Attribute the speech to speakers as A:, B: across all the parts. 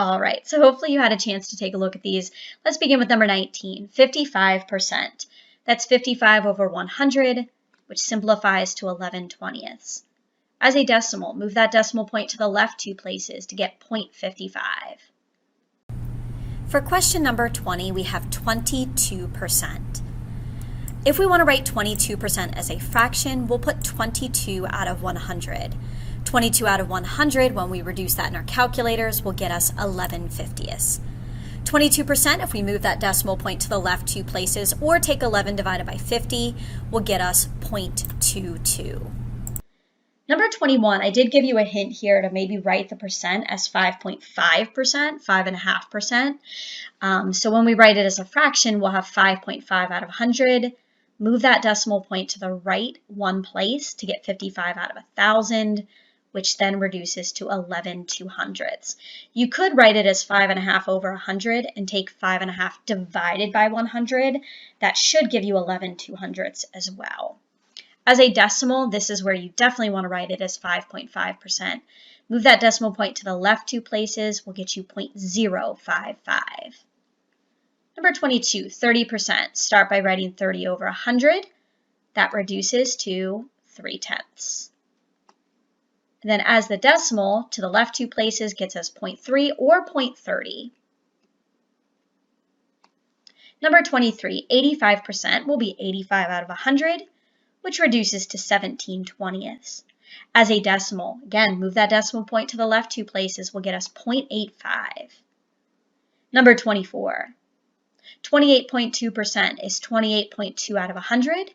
A: All right, so hopefully you had a chance to take a look at these. Let's begin with number 19, 55%. That's 55 over 100, which simplifies to 11/20. As a decimal, move that decimal point to the left 2 places to get 0.55.
B: For question number 20, we have 22%. If we want to write 22% as a fraction, we'll put 22 out of 100. 22 out of 100, when we reduce that in our calculators, will get us 11/50. 22%, if we move that decimal point to the left 2 places or take 11 divided by 50, will get us 0.22.
A: Number 21, I did give you a hint here to maybe write the percent as 5.5%, 5.5%. So when we write it as a fraction, we'll have 5.5 out of 100. Move that decimal point to the right 1 place to get 55 out of 1,000, which then reduces to 11/200. You could write it as 5.5 over 100 and take 5.5 divided by 100. That should give you 11/200 as well. As a decimal, this is where you definitely want to write it as 5.5%. Move that decimal point to the left 2 places, will get you 0.055. Number 22, 30%. Start by writing 30 over 100. That reduces to 3/10. And then as the decimal, to the left 2 places gets us 0.3 or 0.30. Number 23, 85% will be 85 out of 100, which reduces to 17/20. As a decimal, again, move that decimal point to the left 2 places, will get us 0.85. Number 24, 28.2% is 28.2 out of 100.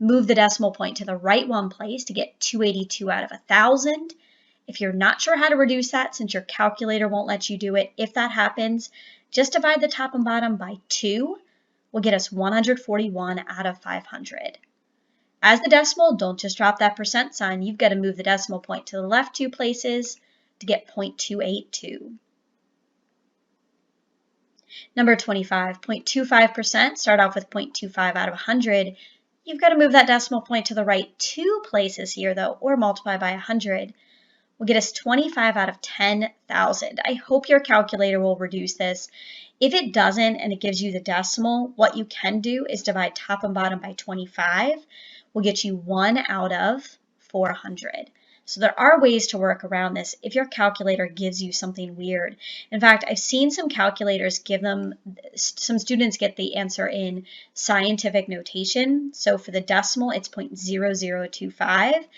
A: Move the decimal point to the right 1 place to get 282 out of 1,000. If you're not sure how to reduce that, since your calculator won't let you do it, if that happens, just divide the top and bottom by 2. Will get us 141 out of 500. As the decimal, don't just drop that percent sign. You've got to move the decimal point to the left 2 places to get 0.282. Number 25, 0.25%. Start off with 0.25 out of 100. You've got to move that decimal point to the right 2 places here, though, or multiply by 100. Will get us 25 out of 10,000. I hope your calculator will reduce this. If it doesn't and it gives you the decimal, what you can do is divide top and bottom by 25. Will get you 1 out of 400. So there are ways to work around this if your calculator gives you something weird. In fact, I've seen some calculators some students get the answer in scientific notation. So for the decimal, it's 0.0025.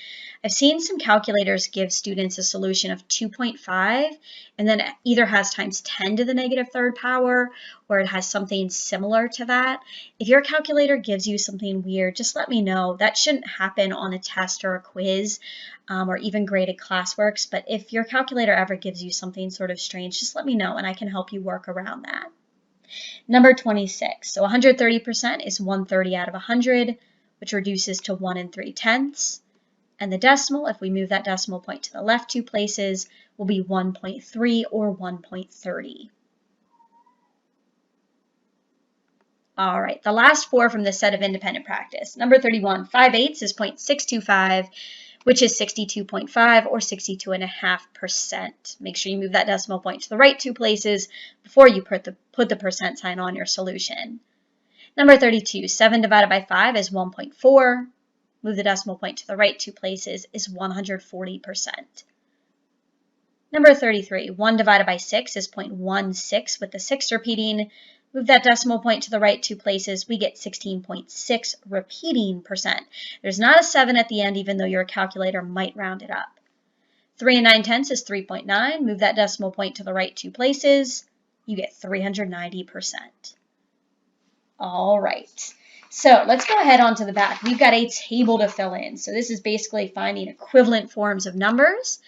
A: I've seen some calculators give students a solution of 2.5 and then it either has times 10 to the negative 3rd power or it has something similar to that. If your calculator gives you something weird, just let me know. That shouldn't happen on a test or a quiz or even graded classworks, but if your calculator ever gives you something sort of strange, just let me know and I can help you work around that. Number 26, so 130% is 130 out of 100, which reduces to 1 3/10. And the decimal, if we move that decimal point to the left 2 places, will be 1.3 or 1.30. All right, the last 4 from this set of independent practice. Number 31, 5/8 is 0.625, which is 62.5 or 62.5%. Make sure you move that decimal point to the right 2 places before you put the percent sign on your solution. Number 32, 7 divided by 5 is 1.4. Move the decimal point to the right 2 places is 140%. Number 33, 1 divided by 6 is 0.16 with the 6 repeating. Move that decimal point to the right 2 places, we get 16.6 repeating percent. There's not a 7 at the end, even though your calculator might round it up. 3 9/10 is 3.9. Move that decimal point to the right 2 places, you get 390%. All right. So let's go ahead onto the back. We've got a table to fill in. So this is basically finding equivalent forms of numbers.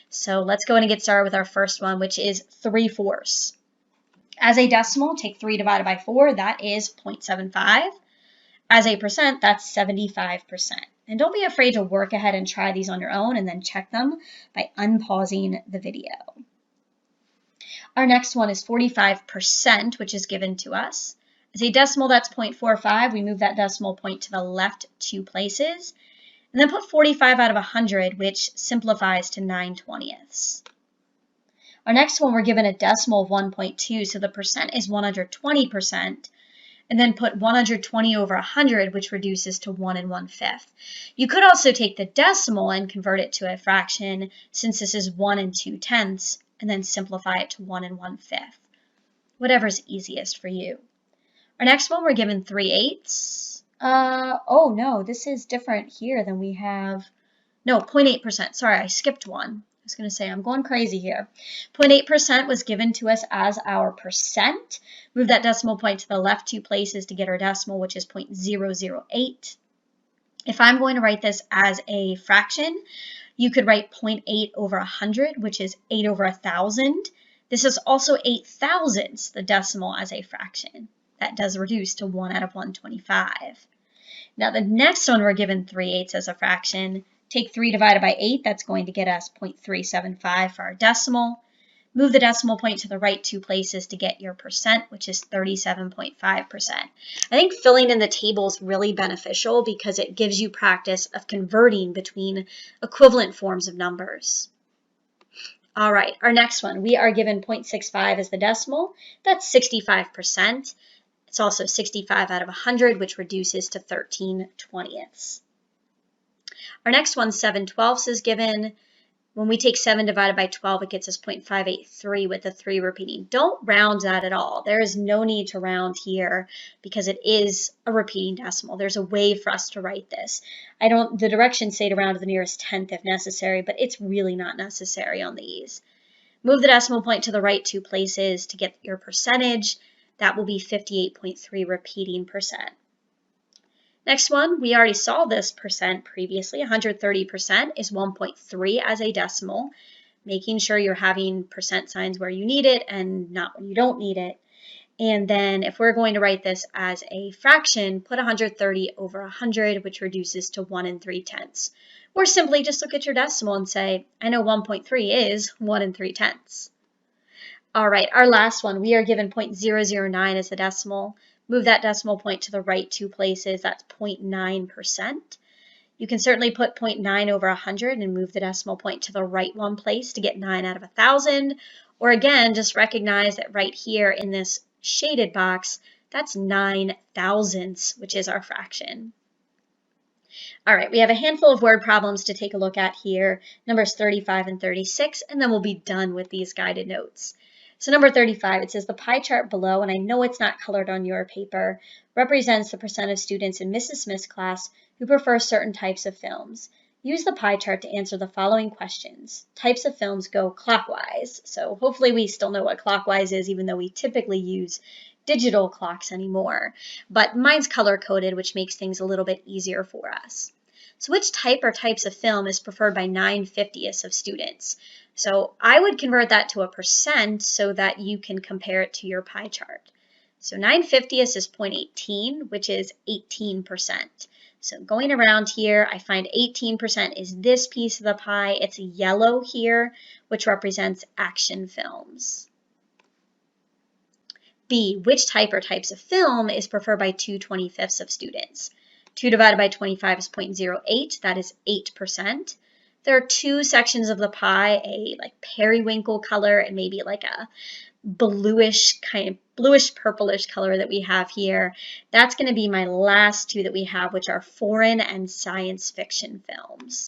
A: So let's go ahead and get started with our first one, which is 3/4. As a decimal, take 3 divided by 4. That is 0.75. As a percent, that's 75%. And don't be afraid to work ahead and try these on your own and then check them by unpausing the video. Our next one is 45%, which is given to us. As a decimal, that's 0.45. We move that decimal point to the left 2 places. And then put 45 out of 100, which simplifies to 9/20. Our next one, we're given a decimal of 1.2, so the percent is 120%. And then put 120 over 100, which reduces to 1 1/5. You could also take the decimal and convert it to a fraction, since this is 1 2/10, and then simplify it to 1 1/5. Whatever's easiest for you. Our next one, we're given 3/8. Oh no, this is different here than we have. No, 0.8%. Sorry, I skipped one. I was going to say I'm going crazy here. 0.8% was given to us as our percent. Move that decimal point to the left 2 places to get our decimal, which is 0.008. If I'm going to write this as a fraction, you could write 0.8 over 100, which is 8 over 1,000. This is also 8 thousandths, the decimal, as a fraction. That does reduce to 1 out of 125. Now the next one, we're given 3/8 as a fraction. Take 3 divided by 8, that's going to get us 0.375 for our decimal. Move the decimal point to the right 2 places to get your percent, which is 37.5%. I think filling in the table is really beneficial because it gives you practice of converting between equivalent forms of numbers. All right, our next one, we are given 0.65 as the decimal. That's 65%. It's also 65 out of 100, which reduces to 13/20. Our next one, 7/12 is given. When we take 7 divided by 12, it gets us 0.583 with the 3 repeating. Don't round that at all. There is no need to round here because it is a repeating decimal. There's a way for us to write this. The directions say to round to the nearest tenth if necessary, but it's really not necessary on these. Move the decimal point to the right 2 places to get your percentage. That will be 58.3 repeating percent. Next one, we already saw this percent previously. 130% is 1.3 as a decimal, making sure you're having percent signs where you need it and not when you don't need it. And then if we're going to write this as a fraction, put 130 over 100, which reduces to 1 3/10. Or simply just look at your decimal and say, I know 1.3 is 1 3/10. All right, our last one, we are given 0.009 as the decimal. Move that decimal point to the right 2 places, that's 0.9%. You can certainly put 0.9 over 100 and move the decimal point to the right 1 place to get 9 out of 1,000. Or again, just recognize that right here in this shaded box, that's 9 thousandths, which is our fraction. All right, we have a handful of word problems to take a look at here, numbers 35 and 36, and then we'll be done with these guided notes. So number 35, it says the pie chart below, and I know it's not colored on your paper, represents the percent of students in Mrs. Smith's class who prefer certain types of films. Use the pie chart to answer the following questions. Types of films go clockwise. So hopefully we still know what clockwise is, even though we typically use digital clocks anymore. But mine's color-coded, which makes things a little bit easier for us. So which type or types of film is preferred by 9/50ths of students? So I would convert that to a percent so that you can compare it to your pie chart. So 9/50ths is 0.18, which is 18%. So going around here, I find 18% is this piece of the pie. It's yellow here, which represents action films. B, which type or types of film is preferred by 2/25ths of students? 2 divided by 25 is 0.08, that is 8%. There are 2 sections of the pie, a like periwinkle color and maybe like a bluish purplish color that we have here. That's going to be my last 2 that we have, which are foreign and science fiction films.